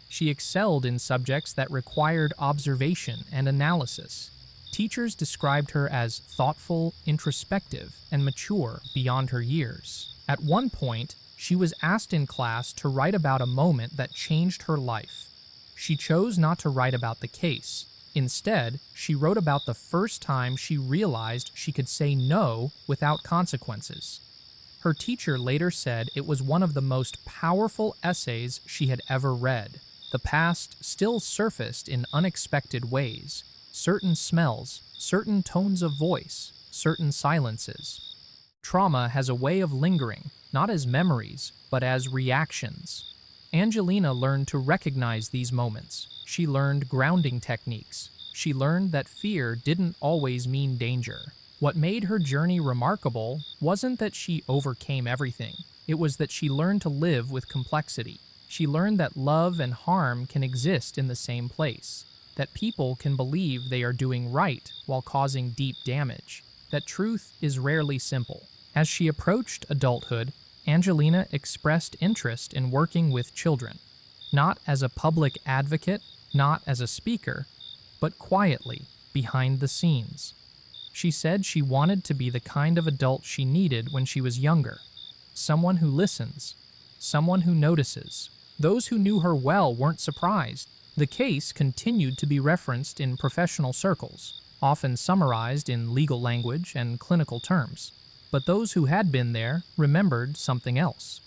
She excelled in subjects that required observation and analysis. Teachers described her as thoughtful, introspective, and mature beyond her years. At one point, she was asked in class to write about a moment that changed her life. She chose not to write about the case. Instead, she wrote about the first time she realized she could say no without consequences. Her teacher later said it was one of the most powerful essays she had ever read. The past still surfaced in unexpected ways. Certain smells, certain tones of voice, certain silences. Trauma has a way of lingering, not as memories, but as reactions. Angelina learned to recognize these moments. She learned grounding techniques. She learned that fear didn't always mean danger. What made her journey remarkable wasn't that she overcame everything. It was that she learned to live with complexity. She learned that love and harm can exist in the same place, that people can believe they are doing right while causing deep damage, that truth is rarely simple. As she approached adulthood, Angelina expressed interest in working with children, not as a public advocate, not as a speaker, but quietly, behind the scenes. She said she wanted to be the kind of adult she needed when she was younger, someone who listens, someone who notices. Those who knew her well weren't surprised. The case continued to be referenced in professional circles, often summarized in legal language and clinical terms. But those who had been there remembered something else.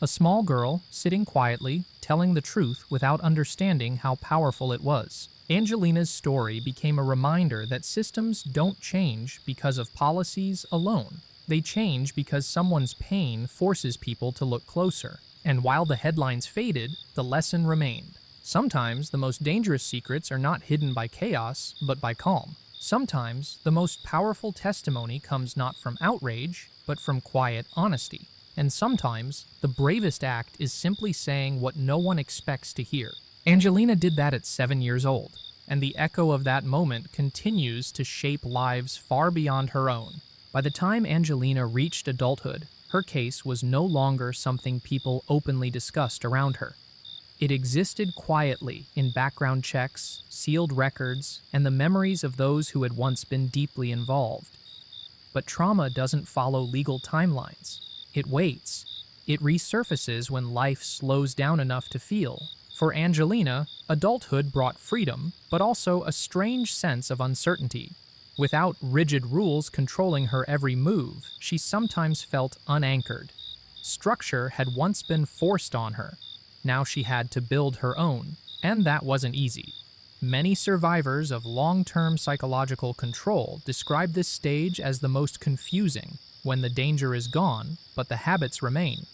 A small girl sitting quietly, telling the truth without understanding how powerful it was. Angelina's story became a reminder that systems don't change because of policies alone. They change because someone's pain forces people to look closer. And while the headlines faded, the lesson remained. Sometimes the most dangerous secrets are not hidden by chaos, but by calm. Sometimes the most powerful testimony comes not from outrage, but from quiet honesty. And sometimes the bravest act is simply saying what no one expects to hear. Angelina did that at 7 years old, and the echo of that moment continues to shape lives far beyond her own. By the time Angelina reached adulthood, her case was no longer something people openly discussed around her. It existed quietly in background checks, sealed records, and the memories of those who had once been deeply involved. But trauma doesn't follow legal timelines. It waits. It resurfaces when life slows down enough to feel. For Angelina, adulthood brought freedom, but also a strange sense of uncertainty. Without rigid rules controlling her every move, she sometimes felt unanchored. Structure had once been forced on her. Now she had to build her own, and that wasn't easy. Many survivors of long-term psychological control describe this stage as the most confusing, when the danger is gone, but the habits remain.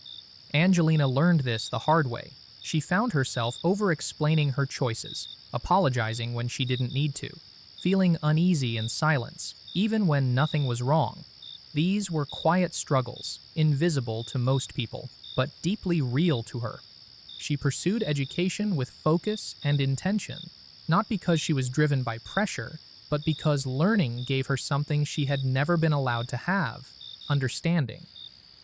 Angelina learned this the hard way. She found herself over-explaining her choices, apologizing when she didn't need to, feeling uneasy in silence, even when nothing was wrong. These were quiet struggles, invisible to most people, but deeply real to her. She pursued education with focus and intention, not because she was driven by pressure, but because learning gave her something she had never been allowed to have: understanding.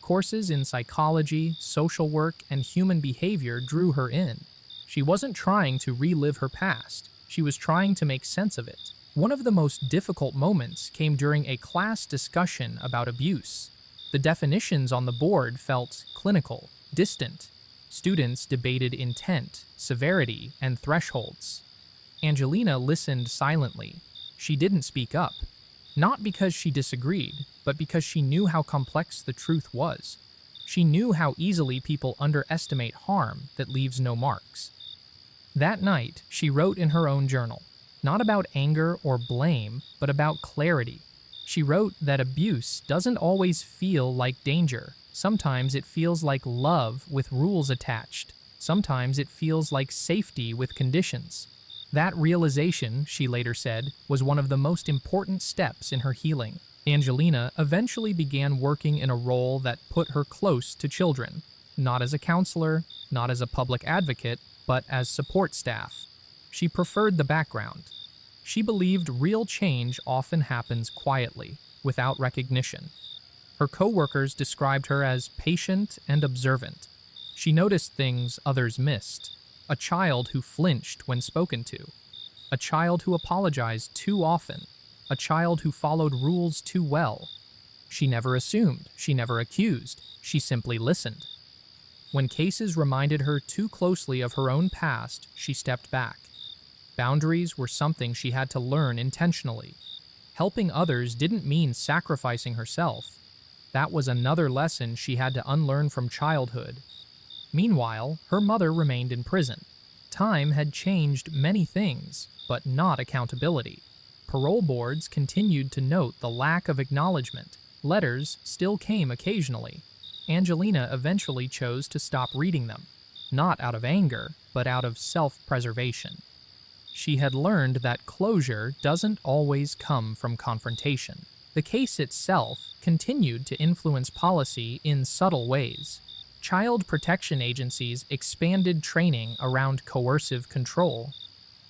Courses in psychology, social work, and human behavior drew her in. She wasn't trying to relive her past. She was trying to make sense of it. One of the most difficult moments came during a class discussion about abuse. The definitions on the board felt clinical, distant. Students debated intent, severity, and thresholds. Angelina listened silently. She didn't speak up. Not because she disagreed, but because she knew how complex the truth was. She knew how easily people underestimate harm that leaves no marks. That night, she wrote in her own journal, not about anger or blame, but about clarity. She wrote that abuse doesn't always feel like danger. Sometimes it feels like love with rules attached. Sometimes it feels like safety with conditions. That realization, she later said, was one of the most important steps in her healing. Angelina eventually began working in a role that put her close to children, not as a counselor, not as a public advocate, but as support staff. She preferred the background. She believed real change often happens quietly, without recognition. Her co-workers described her as patient and observant. She noticed things others missed. A child who flinched when spoken to. A child who apologized too often. a child who followed rules too well. She never assumed, she never accused, she simply listened. When cases reminded her too closely of her own past, she stepped back. Boundaries were something she had to learn intentionally. Helping others didn't mean sacrificing herself. That was another lesson she had to unlearn from childhood. Meanwhile, her mother remained in prison. Time had changed many things, but not accountability. Parole boards continued to note the lack of acknowledgement. Letters still came occasionally. Angelina eventually chose to stop reading them, not out of anger, but out of self-preservation. She had learned that closure doesn't always come from confrontation. The case itself continued to influence policy in subtle ways. Child protection agencies expanded training around coercive control.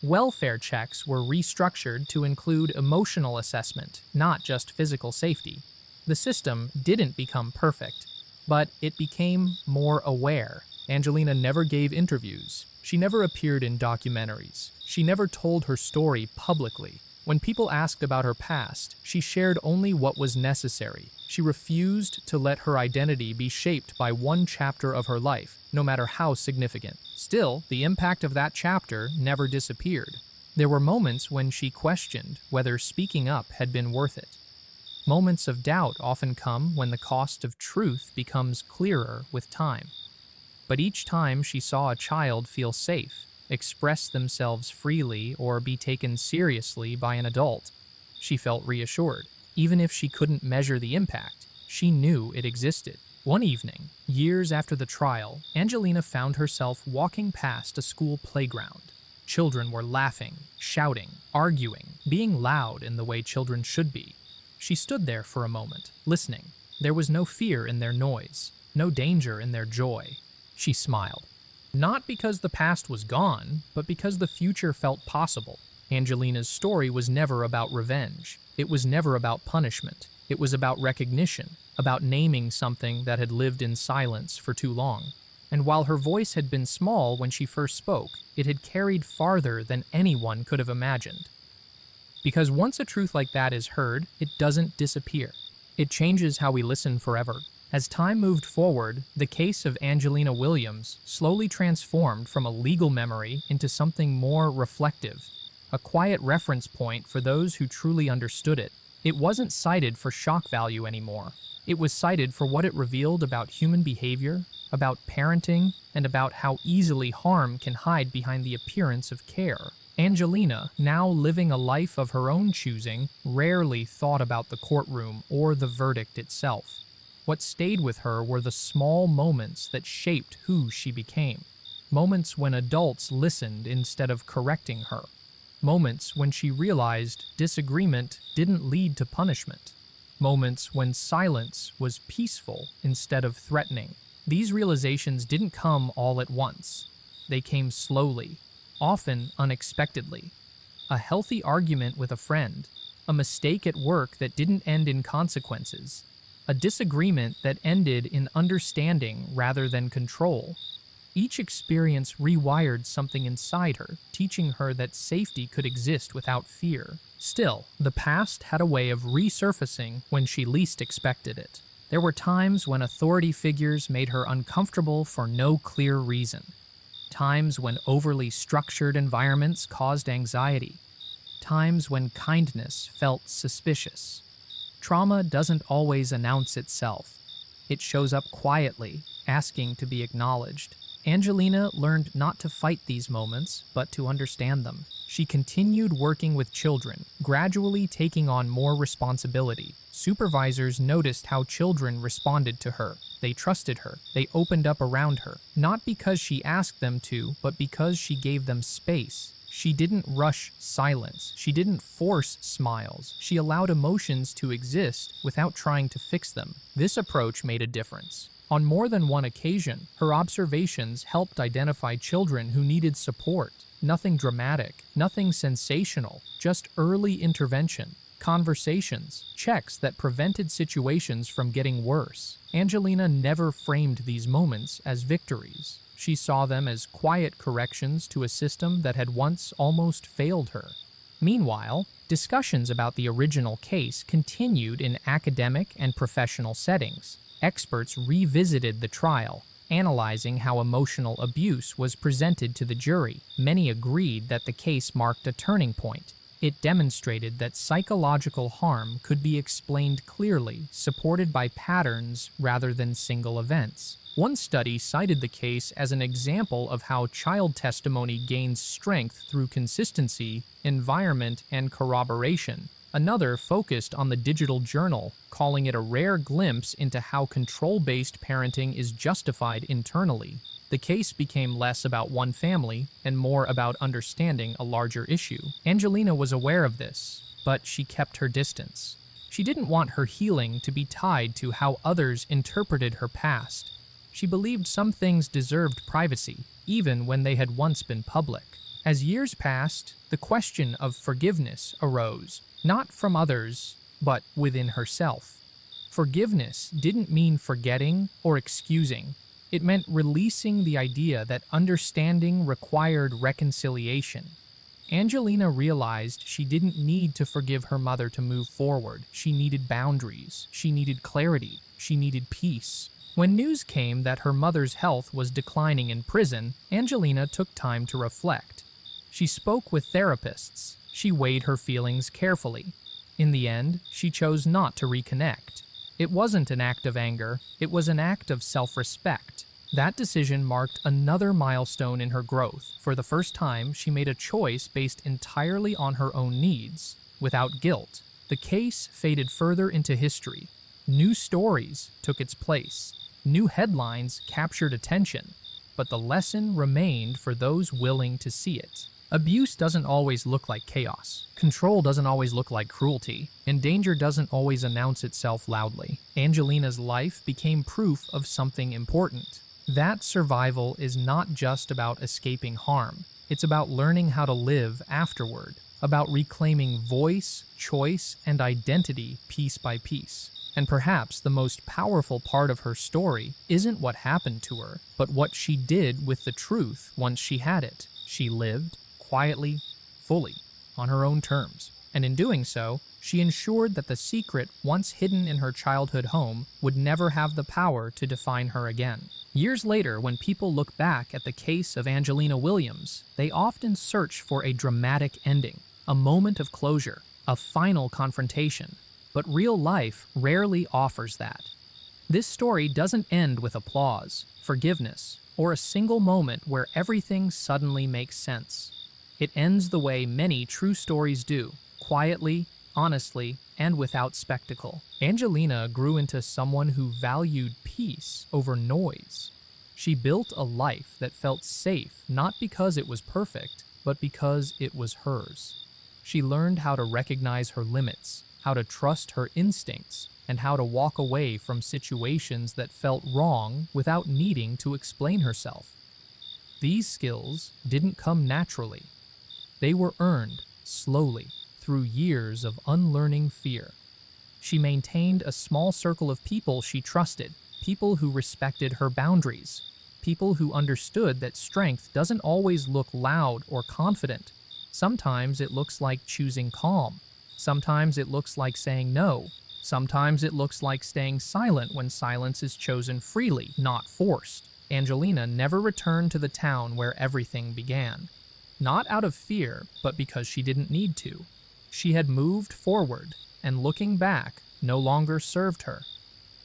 Welfare checks were restructured to include emotional assessment, not just physical safety. The system didn't become perfect, but it became more aware. Angelina never gave interviews. She never appeared in documentaries. She never told her story publicly. When people asked about her past, she shared only what was necessary. She refused to let her identity be shaped by one chapter of her life, no matter how significant. Still, the impact of that chapter never disappeared. There were moments when she questioned whether speaking up had been worth it. Moments of doubt often come when the cost of truth becomes clearer with time. But each time she saw a child feel safe, express themselves freely, or be taken seriously by an adult, she felt reassured. Even if she couldn't measure the impact, she knew it existed. One evening, years after the trial, Angelina found herself walking past a school playground. Children were laughing, shouting, arguing, being loud in the way children should be. She stood there for a moment, listening. There was no fear in their noise, no danger in their joy. She smiled. Not because the past was gone, but because the future felt possible. Angelina's story was never about revenge. It was never about punishment. It was about recognition, about naming something that had lived in silence for too long. And while her voice had been small when she first spoke, it had carried farther than anyone could have imagined. Because once a truth like that is heard, it doesn't disappear. It changes how we listen forever. As time moved forward, the case of Angelina Williams slowly transformed from a legal memory into something more reflective, a quiet reference point for those who truly understood it. It wasn't cited for shock value anymore. It was cited for what it revealed about human behavior, about parenting, and about how easily harm can hide behind the appearance of care. Angelina, now living a life of her own choosing, rarely thought about the courtroom or the verdict itself. What stayed with her were the small moments that shaped who she became. Moments when adults listened instead of correcting her. Moments when she realized disagreement didn't lead to punishment. Moments when silence was peaceful instead of threatening. These realizations didn't come all at once. They came slowly, often unexpectedly. A healthy argument with a friend, a mistake at work that didn't end in consequences, a disagreement that ended in understanding rather than control. Each experience rewired something inside her, teaching her that safety could exist without fear. Still, the past had a way of resurfacing when she least expected it. There were times when authority figures made her uncomfortable for no clear reason. Times when overly structured environments caused anxiety. Times when kindness felt suspicious. Trauma doesn't always announce itself. It shows up quietly, asking to be acknowledged. Angelina learned not to fight these moments, but to understand them. She continued working with children, gradually taking on more responsibility. Supervisors noticed how children responded to her. They trusted her. They opened up around her. Not because she asked them to, but because she gave them space. She didn't rush silence. She didn't force smiles. She allowed emotions to exist without trying to fix them. This approach made a difference. On more than one occasion, her observations helped identify children who needed support. Nothing dramatic, nothing sensational, just early intervention. Conversations, checks that prevented situations from getting worse. Angelina never framed these moments as victories. She saw them as quiet corrections to a system that had once almost failed her. Meanwhile, Discussions about the original case continued in academic and professional settings. Experts revisited the trial, analyzing how emotional abuse was presented to the jury. Many agreed that the case marked a turning point. It demonstrated that psychological harm could be explained clearly, supported by patterns rather than single events. One study cited the case as an example of how child testimony gains strength through consistency, environment, and corroboration. Another focused on the digital journal, calling it a rare glimpse into how control-based parenting is justified internally. The case became less about one family and more about understanding a larger issue. Angelina was aware of this, but she kept her distance. She didn't want her healing to be tied to how others interpreted her past. She believed some things deserved privacy, even when they had once been public. As years passed, the question of forgiveness arose, not from others, but within herself. Forgiveness didn't mean forgetting or excusing. It meant releasing the idea that understanding required reconciliation. Angelina realized she didn't need to forgive her mother to move forward. She needed boundaries. She needed clarity. She needed peace. When news came that her mother's health was declining in prison, Angelina took time to reflect. She spoke with therapists. She weighed her feelings carefully. In the end, she chose not to reconnect. It wasn't an act of anger, it was an act of self-respect. That decision marked another milestone in her growth. For the first time, she made a choice based entirely on her own needs, without guilt. The case faded further into history. New stories took its place. New headlines captured attention, but the lesson remained for those willing to see it. Abuse doesn't always look like chaos. Control doesn't always look like cruelty. And danger doesn't always announce itself loudly. Angelina's life became proof of something important. That survival is not just about escaping harm. It's about learning how to live afterward, about reclaiming voice, choice, and identity piece by piece. And perhaps the most powerful part of her story isn't what happened to her, but what she did with the truth once she had it. She lived, quietly, fully, on her own terms. And in doing so, she ensured that the secret once hidden in her childhood home would never have the power to define her again. Years later, when people look back at the case of Angelina Williams, they often search for a dramatic ending, a moment of closure, a final confrontation. But real life rarely offers that. This story doesn't end with applause, forgiveness, or a single moment where everything suddenly makes sense. It ends the way many true stories do, quietly, honestly, and without spectacle. Angelina grew into someone who valued peace over noise. She built a life that felt safe not because it was perfect, but because it was hers. She learned how to recognize her limits, how to trust her instincts, and how to walk away from situations that felt wrong without needing to explain herself. These skills didn't come naturally. They were earned, slowly, through years of unlearning fear. She maintained a small circle of people she trusted, people who respected her boundaries, people who understood that strength doesn't always look loud or confident. Sometimes it looks like choosing calm. Sometimes it looks like saying no. Sometimes it looks like staying silent when silence is chosen freely, not forced. Angelina never returned to the town where everything began. Not out of fear, but because she didn't need to. She had moved forward, and looking back no longer served her.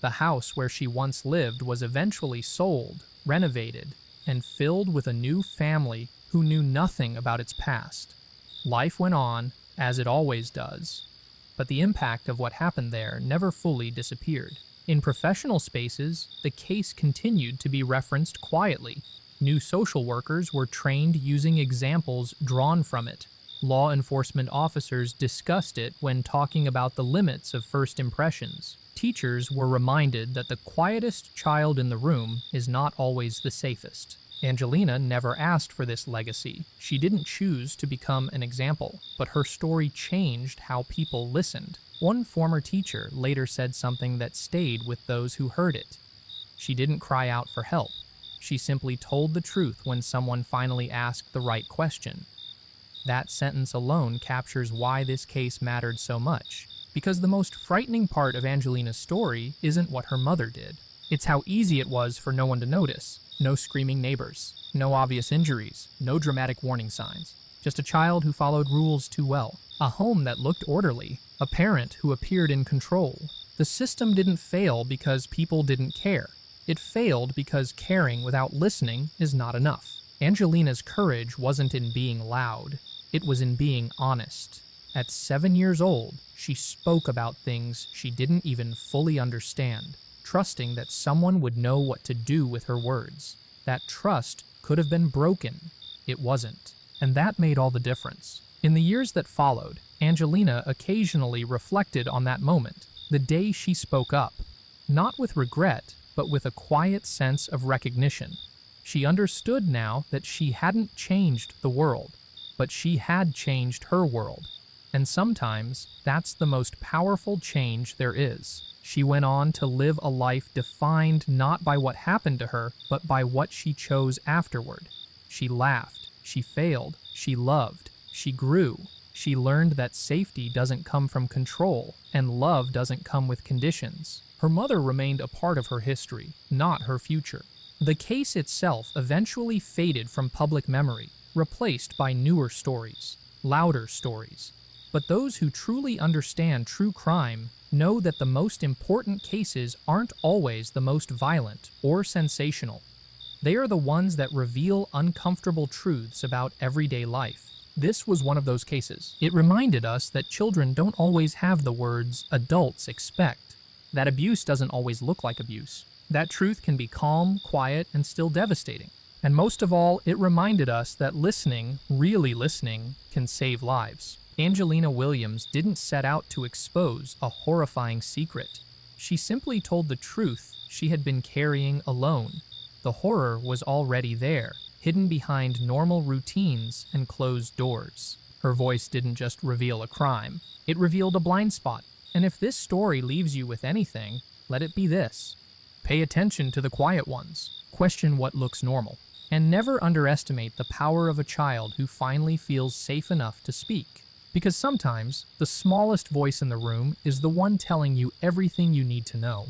The house where she once lived was eventually sold, renovated, and filled with a new family who knew nothing about its past. Life went on, as it always does, but the impact of what happened there never fully disappeared. In professional spaces, the case continued to be referenced quietly. New social workers were trained using examples drawn from it. Law enforcement officers discussed it when talking about the limits of first impressions. Teachers were reminded that the quietest child in the room is not always the safest. Angelina never asked for this legacy. She didn't choose to become an example, but her story changed how people listened. One former teacher later said something that stayed with those who heard it. She didn't cry out for help. She simply told the truth when someone finally asked the right question. That sentence alone captures why this case mattered so much. Because the most frightening part of Angelina's story isn't what her mother did. It's how easy it was for no one to notice. No screaming neighbors, no obvious injuries, no dramatic warning signs. Just a child who followed rules too well. A home that looked orderly. A parent who appeared in control. The system didn't fail because people didn't care. It failed because caring without listening is not enough. Angelina's courage wasn't in being loud. It was in being honest. At 7 years old, she spoke about things she didn't even fully understand, trusting that someone would know what to do with her words. That trust could have been broken. It wasn't. And that made all the difference. In the years that followed, Angelina occasionally reflected on that moment, the day she spoke up. Not with regret, but with a quiet sense of recognition. She understood now that she hadn't changed the world, but she had changed her world. And sometimes, that's the most powerful change there is. She went on to live a life defined not by what happened to her, but by what she chose afterward. She laughed, she failed, she loved, she grew. She learned that safety doesn't come from control, and love doesn't come with conditions. Her mother remained a part of her history, not her future. The case itself eventually faded from public memory, replaced by newer stories, louder stories. But those who truly understand true crime know that the most important cases aren't always the most violent or sensational. They are the ones that reveal uncomfortable truths about everyday life. This was one of those cases. It reminded us that children don't always have the words adults expect. That abuse doesn't always look like abuse. That truth can be calm, quiet, and still devastating. And most of all, it reminded us that listening, really listening, can save lives. Angelina Williams didn't set out to expose a horrifying secret. She simply told the truth she had been carrying alone. The horror was already there, hidden behind normal routines and closed doors. Her voice didn't just reveal a crime, it revealed a blind spot. And if this story leaves you with anything, let it be this. Pay attention to the quiet ones. Question what looks normal. And never underestimate the power of a child who finally feels safe enough to speak. Because sometimes, the smallest voice in the room is the one telling you everything you need to know.